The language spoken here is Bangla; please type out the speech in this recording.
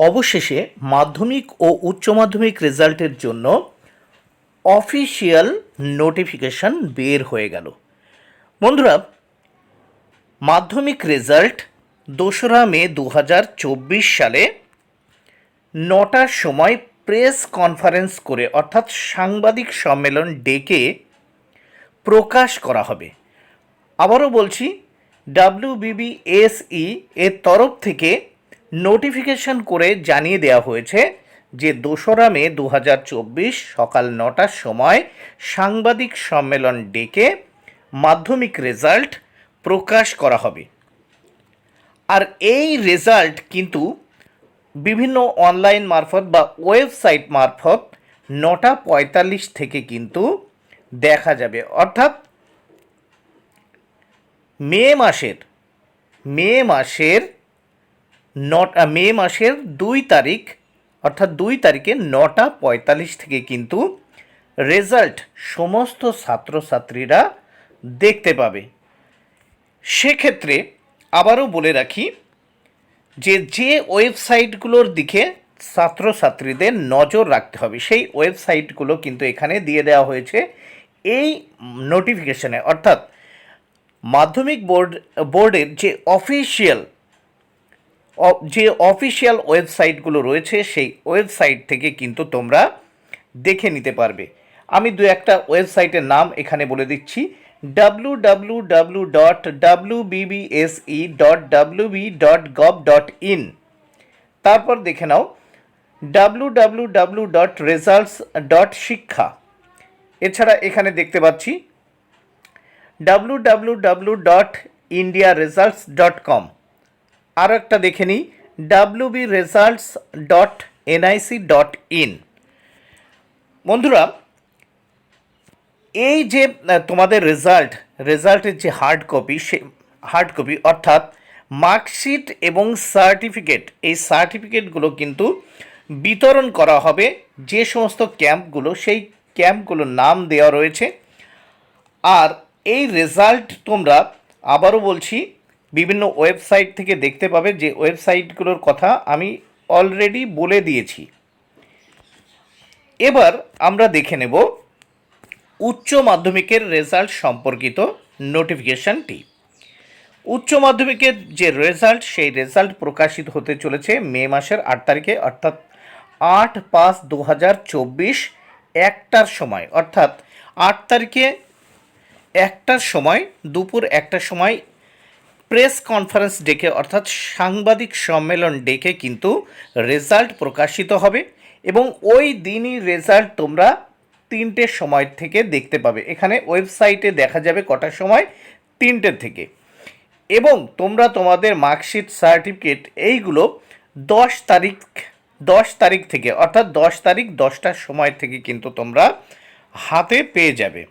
অবশেষে মাধ্যমিক ও উচ্চ মাধ্যমিক রেজাল্টের জন্য অফিসিয়াল নোটিফিকেশন বের হয়ে গেল। বন্ধুরা, মাধ্যমিক রেজাল্ট 2রা মে 2024 সালে 9টার সময় প্রেস কনফারেন্স করে অর্থাৎ সাংবাদিক সম্মেলন ডেকে প্রকাশ করা হবে। আবারও বলছি, WBBSE এর তরফ থেকে নোটিফিকেশন করে জানিয়ে দেওয়া হয়েছে যে 2রা মে 2024 সকাল 9টার সময় সাংবাদিক সম্মেলন ডেকে মাধ্যমিক রেজাল্ট প্রকাশ করা হবে। আর এই রেজাল্ট কিন্তু বিভিন্ন অনলাইন মারফত বা ওয়েবসাইট মারফত 9:45 থেকে কিন্তু দেখা যাবে, অর্থাৎ মে মাসের 2 তারিখ, অর্থাৎ 2 তারিখে 9:45 থেকে কিন্তু রেজাল্ট সমস্ত ছাত্রছাত্রীরা দেখতে পাবে। সেক্ষেত্রে আবারও বলে রাখি যে ওয়েবসাইটগুলোর দিকে ছাত্রছাত্রীদের নজর রাখতে হবে, সেই ওয়েবসাইটগুলো কিন্তু এখানে দিয়ে দেওয়া হয়েছে এই নোটিফিকেশনে। অর্থাৎ মাধ্যমিক বোর্ডের যে অফিসিয়াল ওয়েবসাইটগুলো রয়েছে সেই ওয়েবসাইট থেকে কিন্তু তোমরা দেখে নিতে পারবে। আমি দু একটা ওয়েবসাইটের নাম এখানে বলে দিচ্ছি: www.wbse.wb.gov.in, তারপর দেখে নাও www.results.শিক্ষা। এছাড়া এখানে দেখতে পাচ্ছি www.indiaresults.com। আরও একটা দেখে নিই wbresults.nic.in। বন্ধুরা, এই যে তোমাদের রেজাল্টের যে হার্ড কপি অর্থাৎ মার্কশিট এবং সার্টিফিকেট, এই সার্টিফিকেটগুলো কিন্তু বিতরণ করা হবে যে সমস্ত ক্যাম্পগুলো, সেই ক্যাম্পগুলোর নাম দেওয়া রয়েছে। আর এই রেজাল্ট তোমরা, আবারও বলছি, বিভিন্ন ওয়েবসাইট থেকে দেখতে পাবে, যে ওয়েবসাইটগুলোর কথা আমি অলরেডি বলে দিয়েছি। এবার আমরা দেখে নেব উচ্চ মাধ্যমিকের রেজাল্ট সম্পর্কিত নোটিফিকেশনটি। উচ্চ মাধ্যমিকের যে রেজাল্ট, সেই রেজাল্ট প্রকাশিত হতে চলেছে মে মাসের 8 তারিখে, অর্থাৎ 8/5/2024 1টার সময়। অর্থাৎ 8 তারিখে 1টার সময়, দুপুর 1টার সময় প্রেস কনফারেন্স ডেকে অর্থাৎ সাংবাদিক সম্মেলন ডেকে কিন্তু রেজাল্ট প্রকাশিত হবে এবং ওই দিনই রেজাল্ট তোমরা 3টের সময় থেকে দেখতে পাবে। এখানে ওয়েবসাইটে দেখা যাবে কটার সময়, 3টে থেকে। এবং তোমরা তোমাদের মার্কশিট, সার্টিফিকেট এইগুলো 10 তারিখ থেকে, অর্থাৎ 10 তারিখ 10টার সময় থেকে কিন্তু তোমরা হাতে পেয়ে যাবে।